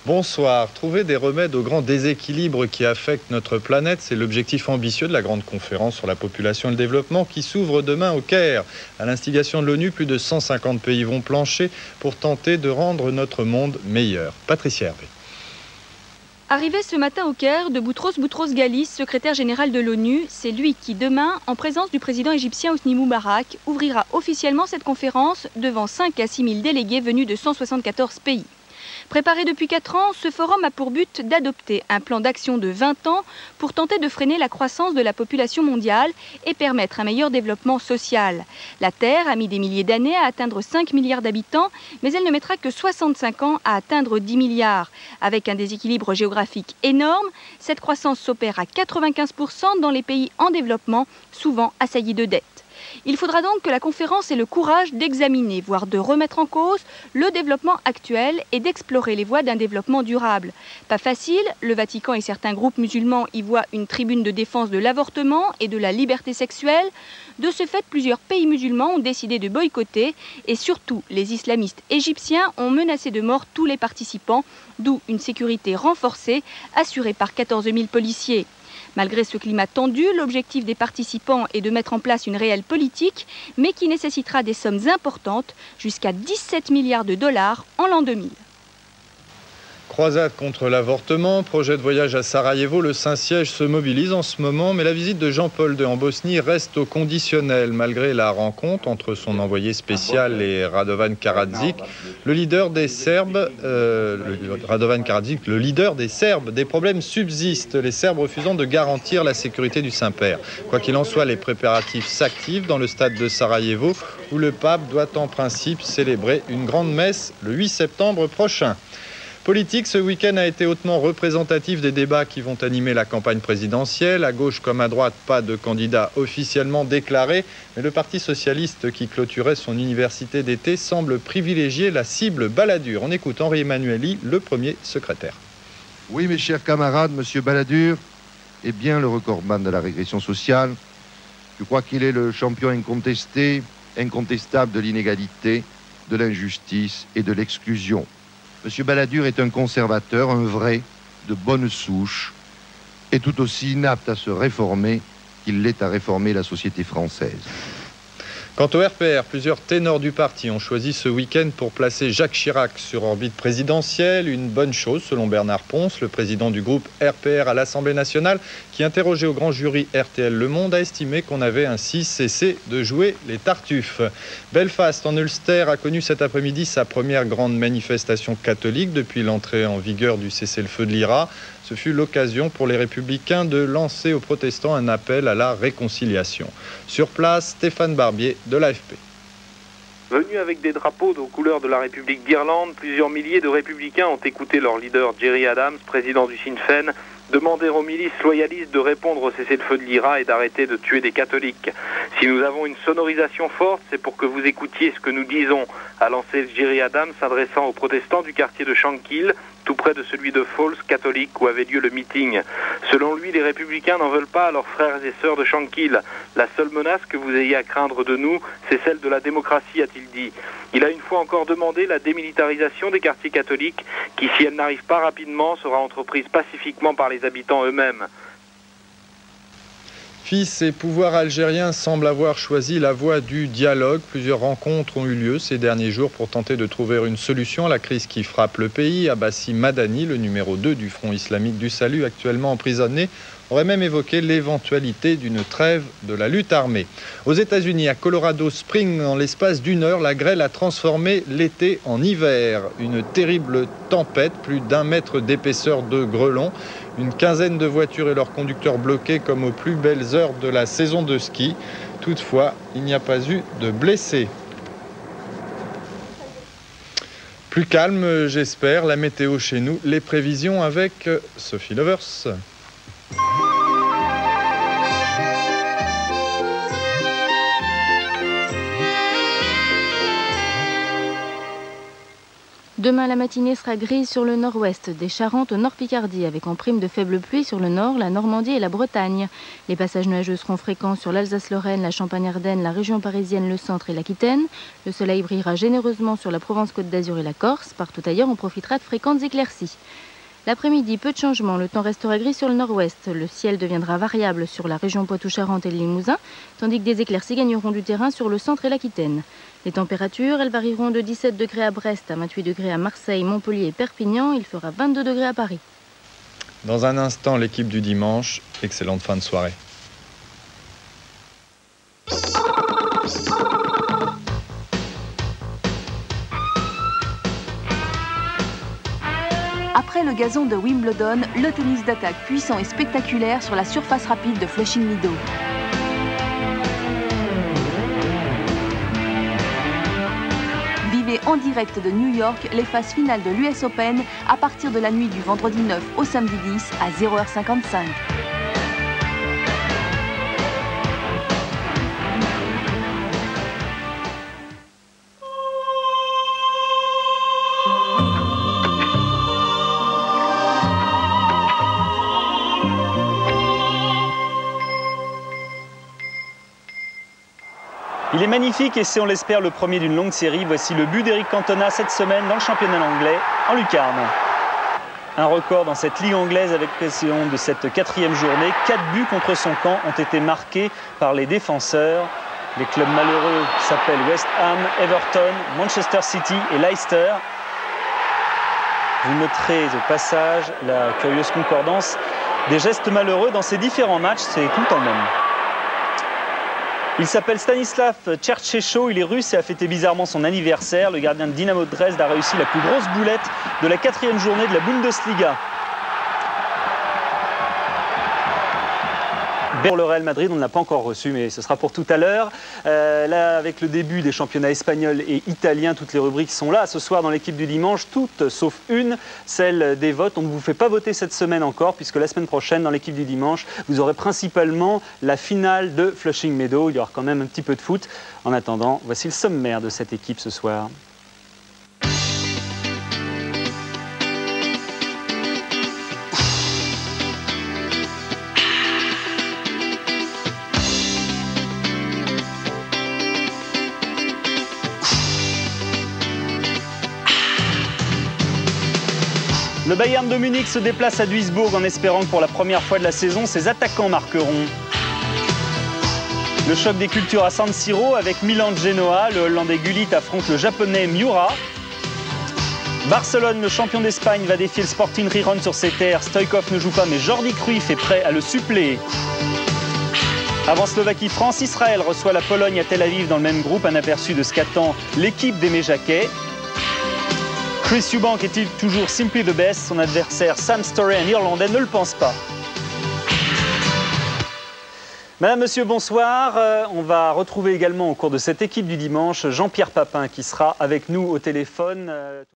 Bonsoir. Trouver des remèdes aux grands déséquilibres qui affectent notre planète, c'est l'objectif ambitieux de la grande conférence sur la population et le développement qui s'ouvre demain au Caire. À l'instigation de l'ONU, plus de 150 pays vont plancher pour tenter de rendre notre monde meilleur. Patricia Hervé. Arrivé ce matin au Caire de Boutros Boutros-Ghali, secrétaire général de l'ONU, c'est lui qui demain, en présence du président égyptien Hosni Moubarak, ouvrira officiellement cette conférence devant 5 à 6 000 délégués venus de 174 pays. Préparé depuis 4 ans, ce forum a pour but d'adopter un plan d'action de 20 ans pour tenter de freiner la croissance de la population mondiale et permettre un meilleur développement social. La Terre a mis des milliers d'années à atteindre 5 milliards d'habitants, mais elle ne mettra que 65 ans à atteindre 10 milliards. Avec un déséquilibre géographique énorme, cette croissance s'opère à 95% dans les pays en développement, souvent assaillis de dettes. Il faudra donc que la conférence ait le courage d'examiner, voire de remettre en cause, le développement actuel et d'explorer les voies d'un développement durable. Pas facile, le Vatican et certains groupes musulmans y voient une tribune de défense de l'avortement et de la liberté sexuelle. De ce fait, plusieurs pays musulmans ont décidé de boycotter et surtout les islamistes égyptiens ont menacé de mort tous les participants, d'où une sécurité renforcée assurée par 14 000 policiers. Malgré ce climat tendu, l'objectif des participants est de mettre en place une réelle politique, mais qui nécessitera des sommes importantes, jusqu'à 17 milliards de dollars en l'an 2000. Croisade contre l'avortement, projet de voyage à Sarajevo, le Saint-Siège se mobilise en ce moment, mais la visite de Jean-Paul II en Bosnie reste au conditionnel. Malgré la rencontre entre son envoyé spécial et Radovan Karadzic, le leader des Serbes, des problèmes subsistent, les Serbes refusant de garantir la sécurité du Saint-Père. Quoi qu'il en soit, les préparatifs s'activent dans le stade de Sarajevo, où le pape doit en principe célébrer une grande messe le 8 septembre prochain. Politique, ce week-end a été hautement représentatif des débats qui vont animer la campagne présidentielle. À gauche comme à droite, pas de candidat officiellement déclaré, mais le Parti socialiste qui clôturait son université d'été semble privilégier la cible Balladur. On écoute Henri Emmanuelli, le premier secrétaire. Oui, mes chers camarades, M. Balladur est bien le recordman de la régression sociale. Je crois qu'il est le champion incontestable de l'inégalité, de l'injustice et de l'exclusion. M. Balladur est un conservateur, un vrai, de bonne souche, et tout aussi inapte à se réformer qu'il l'est à réformer la société française. Quant au RPR, plusieurs ténors du parti ont choisi ce week-end pour placer Jacques Chirac sur orbite présidentielle. Une bonne chose selon Bernard Ponce, le président du groupe RPR à l'Assemblée nationale, qui, interrogé au grand jury RTL Le Monde, a estimé qu'on avait ainsi cessé de jouer les tartuffes. Belfast, en Ulster, a connu cet après-midi sa première grande manifestation catholique depuis l'entrée en vigueur du cessez-le-feu de l'IRA. Ce fut l'occasion pour les Républicains de lancer aux protestants un appel à la réconciliation. Sur place, Stéphane Barbier de l'AFP. Venus avec des drapeaux aux couleurs de la République d'Irlande, plusieurs milliers de républicains ont écouté leur leader Gerry Adams, président du Sinn Féin, demander aux milices loyalistes de répondre au cessez-le-feu de l'IRA et d'arrêter de tuer des catholiques. Si nous avons une sonorisation forte, c'est pour que vous écoutiez ce que nous disons, a lancé Gerry Adams, s'adressant aux protestants du quartier de Shankill, tout près de celui de Falls, catholique, où avait lieu le meeting. Selon lui, les républicains n'en veulent pas à leurs frères et sœurs de Shankill. La seule menace que vous ayez à craindre de nous, c'est celle de la démocratie, a-t-il dit. Il a une fois encore demandé la démilitarisation des quartiers catholiques, qui, si elle n'arrive pas rapidement, sera entreprise pacifiquement par les habitants eux-mêmes. Fils et pouvoir algérien semblent avoir choisi la voie du dialogue. Plusieurs rencontres ont eu lieu ces derniers jours pour tenter de trouver une solution à la crise qui frappe le pays. Abbassi Madani, le numéro 2 du Front islamique du Salut, actuellement emprisonné, aurait même évoqué l'éventualité d'une trêve de la lutte armée. Aux États-Unis, à Colorado Springs, en l'espace d'une heure, la grêle a transformé l'été en hiver. Une terrible tempête, plus d'1 mètre d'épaisseur de grêlons, une quinzaine de voitures et leurs conducteurs bloqués comme aux plus belles heures de la saison de ski. Toutefois, il n'y a pas eu de blessés. Plus calme, j'espère, la météo chez nous. Les prévisions avec Sophie Lovers. Demain, la matinée sera grise sur le nord-ouest, des Charentes au nord-Picardie, avec en prime de faibles pluies sur le nord, la Normandie et la Bretagne. Les passages nuageux seront fréquents sur l'Alsace-Lorraine, la Champagne-Ardenne, la région parisienne, le centre et l'Aquitaine. Le soleil brillera généreusement sur la Provence-Côte d'Azur et la Corse. Partout ailleurs, on profitera de fréquentes éclaircies. L'après-midi, peu de changements. Le temps restera gris sur le nord-ouest. Le ciel deviendra variable sur la région Poitou-Charentes et le Limousin, tandis que des éclaircies gagneront du terrain sur le centre et l'Aquitaine. Les températures, elles varieront de 17 degrés à Brest, à 28 degrés à Marseille, Montpellier et Perpignan. Il fera 22 degrés à Paris. Dans un instant, l'équipe du dimanche. Excellente fin de soirée. Après le gazon de Wimbledon, le tennis d'attaque puissant et spectaculaire sur la surface rapide de Flushing Meadows. Vivez en direct de New York les phases finales de l'US Open à partir de la nuit du vendredi 9 au samedi 10 à 0h55. Il est magnifique et c'est, on l'espère, le premier d'une longue série. Voici le but d'Eric Cantona cette semaine dans le championnat anglais en lucarne. Un record dans cette ligue anglaise avec l'occasion de cette 4e journée. 4 buts contre son camp ont été marqués par les défenseurs. Les clubs malheureux s'appellent West Ham, Everton, Manchester City et Leicester. Vous noterez au passage la curieuse concordance des gestes malheureux dans ces différents matchs. C'est tout le temps le même. Il s'appelle Stanislav Tchertchecho, il est russe et a fêté bizarrement son anniversaire. Le gardien de Dynamo de Dresde a réussi la plus grosse boulette de la 4e journée de la Bundesliga. Pour le Real Madrid, on ne l'a pas encore reçu, mais ce sera pour tout à l'heure. Là, avec le début des championnats espagnols et italiens, toutes les rubriques sont là. Ce soir, dans l'équipe du dimanche, toutes sauf une, celle des votes. On ne vous fait pas voter cette semaine encore, puisque la semaine prochaine, dans l'équipe du dimanche, vous aurez principalement la finale de Flushing Meadows. Il y aura quand même un petit peu de foot. En attendant, voici le sommaire de cette équipe ce soir. Le Bayern de Munich se déplace à Duisbourg en espérant que pour la première fois de la saison, ses attaquants marqueront. Le choc des cultures à San Siro avec Milan-Genoa. Le Hollandais Gullit affronte le Japonais Miura. Barcelone, le champion d'Espagne, va défier le Sporting Gijón sur ses terres. Stoïkov ne joue pas, mais Jordi Cruyff est prêt à le suppléer. Avant Slovaquie-France, Israël reçoit la Pologne à Tel Aviv dans le même groupe. Un aperçu de ce qu'attend l'équipe d'Aimé Jacquet. Chris Eubank est-il toujours simply the best? Son adversaire Sam Storey, un Irlandais, ne le pense pas. Madame, monsieur, bonsoir. On va retrouver également au cours de cette équipe du dimanche Jean-Pierre Papin qui sera avec nous au téléphone.